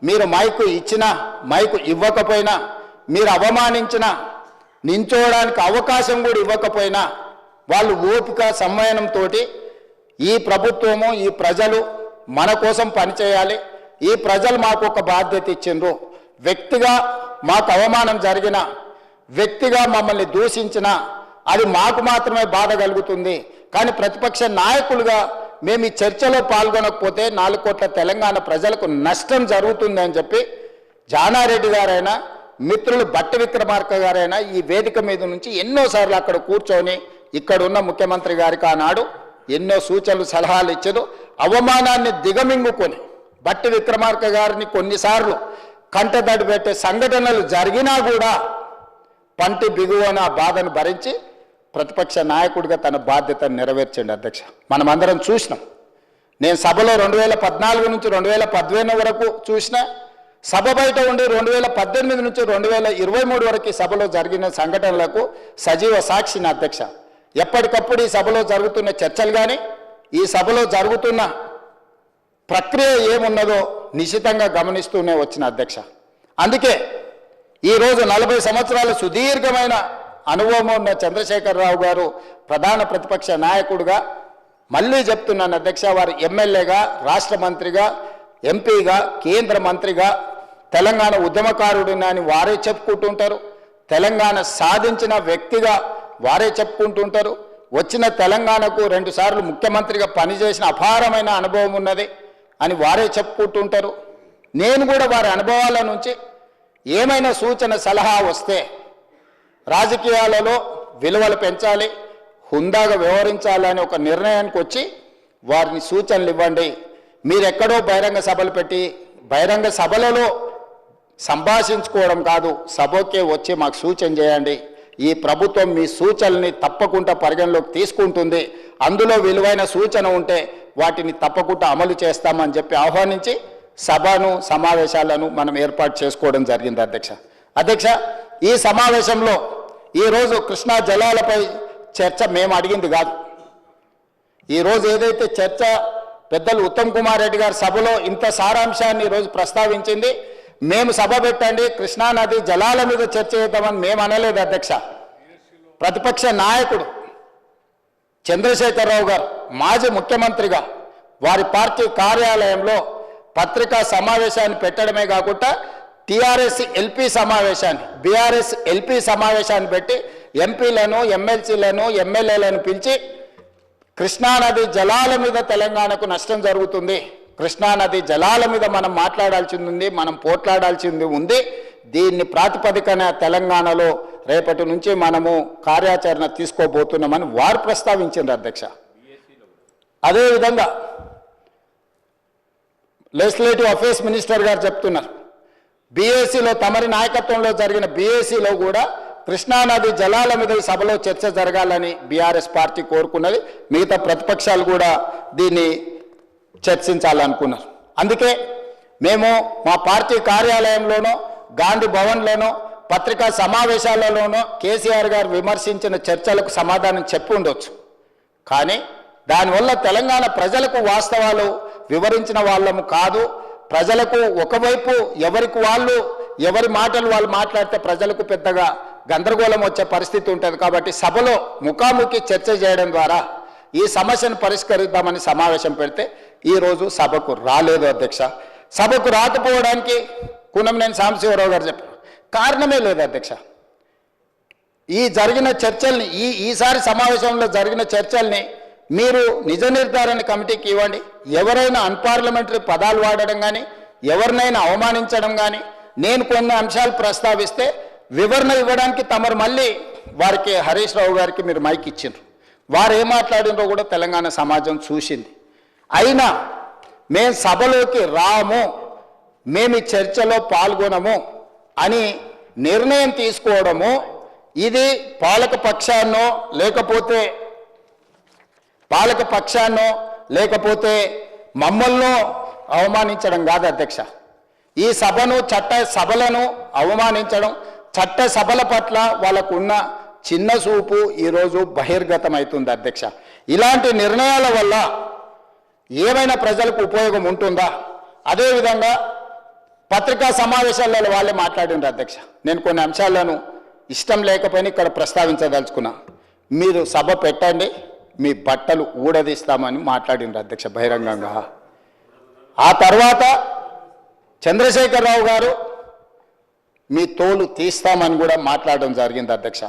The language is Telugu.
మీరు మైకు ఇచ్చినా మైకు ఇవ్వకపోయినా, మీరు అవమానించినా, నించోవడానికి అవకాశం కూడా ఇవ్వకపోయినా వాళ్ళు ఓపిక సంయమనంతో ఈ ప్రభుత్వము, ఈ ప్రజలు మన కోసం పనిచేయాలి, ఈ ప్రజలు మాకు ఒక బాధ్యత ఇచ్చిండ్రు, వ్యక్తిగా మాకు అవమానం జరిగిన, వ్యక్తిగా మమ్మల్ని దూషించిన అది మాకు మాత్రమే బాధ కలుగుతుంది, కానీ ప్రతిపక్ష నాయకులుగా మేము ఈ చర్చలో పాల్గొనకపోతే 4 కోట్ల తెలంగాణ ప్రజలకు నష్టం జరుగుతుంది అని చెప్పి జానారెడ్డి గారైనా, మిత్రులు బట్టి విక్రమార్క గారైనా ఈ వేదిక మీద నుంచి ఎన్నోసార్లు అక్కడ కూర్చొని ఇక్కడ ఉన్న ముఖ్యమంత్రి గారికి ఆనాడు ఎన్నో సూచనలు సలహాలు ఇచ్చారు. అవమానాన్ని దిగమింగుకొని బట్టి విక్రమార్క గారిని కొన్నిసార్లు కంటదడి పెట్టే సంఘటనలు జరిగినా కూడా పంటి బిగువన బాధను భరించి ప్రతిపక్ష నాయకుడిగా తన బాధ్యతను నెరవేర్చండి అధ్యక్ష. మనమందరం చూసినాం. నేను సభలో 2014 నుంచి 2015 వరకు చూసిన, సభ బయట ఉండి 2018 నుంచి 2023 వరకు ఈ సభలో జరిగిన సంఘటనలకు సజీవ సాక్షిని అధ్యక్ష. ఎప్పటికప్పుడు ఈ సభలో జరుగుతున్న చర్చలు కానీ, ఈ సభలో జరుగుతున్న ప్రక్రియ ఏమున్నదో నిశితంగా గమనిస్తూనే వచ్చిన అధ్యక్ష. అందుకే ఈరోజు 40 సంవత్సరాల సుదీర్ఘమైన అనుభవం ఉన్న చంద్రశేఖరరావు గారు ప్రధాన ప్రతిపక్ష నాయకుడిగా, మళ్ళీ చెప్తున్నాను అధ్యక్ష, వారు ఎమ్మెల్యేగా, రాష్ట్ర మంత్రిగా, ఎంపీగా, కేంద్ర మంత్రిగా, తెలంగాణ ఉద్యమకారుడిని అని వారే చెప్పుకుంటుంటారు, తెలంగాణ సాధించిన వ్యక్తిగా వారే చెప్పుకుంటుంటారు, వచ్చిన తెలంగాణకు 2 సార్లు ముఖ్యమంత్రిగా పనిచేసిన అపారమైన అనుభవం ఉన్నది అని వారే చెప్పుకుంటుంటారు. నేను కూడా వారి అనుభవాల నుంచి ఏమైనా సూచన సలహా వస్తే, రాజకీయాలలో విలువలు పెంచాలి, హుందాగా వ్యవహరించాలని ఒక నిర్ణయానికి వచ్చి వారిని సూచనలు ఇవ్వండి. మీరెక్కడో బహిరంగ సభలు పెట్టి బహిరంగ సభలలో సంభాషించుకోవడం కాదు, సభకే వచ్చి మాకు సూచన చేయండి. ఈ ప్రభుత్వం మీ సూచనల్ని తప్పకుండా పరిగణలోకి తీసుకుంటుంది, అందులో విలువైన సూచన ఉంటే వాటిని తప్పకుండా అమలు చేస్తామని చెప్పి ఆహ్వానించి సభను, సమావేశాలను మనం ఏర్పాటు చేసుకోవడం జరిగింది అధ్యక్ష. అధ్యక్ష, ఈ సమావేశంలో ఈరోజు కృష్ణా జలాలపై చర్చ మేము అడిగింది కాదు. ఈరోజు ఏదైతే చర్చ పెద్దలు ఉత్తమ్ కుమార్ రెడ్డి గారు సభలో ఇంత సారాంశాన్ని ఈరోజు ప్రస్తావించింది, మేము సభ పెట్టండి కృష్ణానది జలాల మీద చర్చ చేద్దామని మేము అనలేదు అధ్యక్ష. ప్రతిపక్ష నాయకుడు చంద్రశేఖరరావు గారు మాజీ ముఖ్యమంత్రిగా వారి పార్టీ కార్యాలయంలో పత్రికా సమావేశాన్ని పెట్టడమే కాకుండా టీఆర్ఎస్ ఎల్పీ సమావేశాన్ని, బీఆర్ఎస్ ఎల్పీ సమావేశాన్ని పెట్టి ఎంపీలను, ఎమ్మెల్సీలను, ఎమ్మెల్యేలను పిలిచి కృష్ణానది జలాల మీద తెలంగాణకు నష్టం జరుగుతుంది, కృష్ణానది జలాల మీద మనం మాట్లాడాల్సింది ఉంది, మనం పోట్లాడాల్సింది ఉంది, దీన్ని ప్రాతిపదికన తెలంగాణలో రేపటి నుంచి మనము కార్యాచరణ తీసుకోబోతున్నామని వారు ప్రస్తావించారు అధ్యక్ష. అదేవిధంగా లెజిస్లేటివ్ అఫేర్స్ మినిస్టర్ గారు చెప్తున్నారు, బీఏసీలో తమరి నాయకత్వంలో జరిగిన బీఏసీలో కూడా కృష్ణానది జలాల మీద ఈ సభలో చర్చ జరగాలని బీఆర్ఎస్ పార్టీ కోరుకున్నది, మిగతా ప్రతిపక్షాలు కూడా దీన్ని చర్చించాలనుకున్నారు. అందుకే మేము మా పార్టీ కార్యాలయంలోనో, గాంధీ భవన్లోనో, పత్రికా సమావేశాలలోనో కేసీఆర్ గారు విమర్శించిన చర్చలకు సమాధానం చెప్పి ఉండొచ్చు, కానీ దానివల్ల తెలంగాణ ప్రజలకు వాస్తవాలు వివరించిన వాళ్ళము కాదు. ప్రజలకు ఒకవైపు ఎవరికి వాళ్ళు ఎవరి మాటలు వాళ్ళు మాట్లాడితే ప్రజలకు పెద్దగా గందరగోళం వచ్చే పరిస్థితి ఉంటుంది. కాబట్టి సభలో ముఖాముఖి చర్చ చేయడం ద్వారా ఈ సమస్యను పరిష్కరిద్దామని సమావేశం పెడితే ఈరోజు సభకు రాలేదు అధ్యక్ష. సభకు రాకపోవడానికి కూనంనేని సాంబశివరావు గారు చెప్పారు, కారణమే లేదు అధ్యక్ష. ఈ జరిగిన చర్చల్ని, ఈసారి సమావేశంలో జరిగిన చర్చల్ని మీరు నిజ నిర్ధారణ కమిటీకి ఇవ్వండి. ఎవరైనా అన్పార్లమెంటరీ పదాలు వాడడం కానీ, ఎవరినైనా అవమానించడం కానీ, నేను కొన్ని అంశాలు ప్రస్తావిస్తే వివరణ ఇవ్వడానికి తమరు మళ్ళీ వారికి హరీష్ రావు గారికి మీరు మైక్ ఇచ్చిండ్రు, వారు ఏం మాట్లాడినరో కూడా తెలంగాణ సమాజం చూసింది. అయినా మేము సభలోకి రాము, మేము ఈ చర్చలో పాల్గొనము అని నిర్ణయం తీసుకోవడము ఇది పాలక పక్షాన్నో లేకపోతే మమ్మల్ని అవమానించడం కాదు అధ్యక్ష. ఈ సభలను అవమానించడం, చట్ట సభల పట్ల వాళ్ళకు ఉన్న చిన్న చూపు ఈరోజు బహిర్గతమవుతుంది అధ్యక్ష. ఇలాంటి నిర్ణయాల వల్ల ఏమైనా ప్రజలకు ఉపయోగం ఉంటుందా? అదేవిధంగా పత్రికా సమావేశాలలో వాళ్ళే మాట్లాడినారు అధ్యక్ష. నేను కొన్ని అంశాలను ఇష్టం లేకపోయినా ఇక్కడ ప్రస్తావించదలుచుకున్నా. మీరు సభ పెట్టండి, మీ బట్టలు ఊడదీస్తామని మాట్లాడినారు అధ్యక్ష బహిరంగంగా. ఆ తర్వాత చంద్రశేఖరరావు గారు మీ తోలు తీస్తామని కూడా మాట్లాడడం జరిగింది అధ్యక్ష.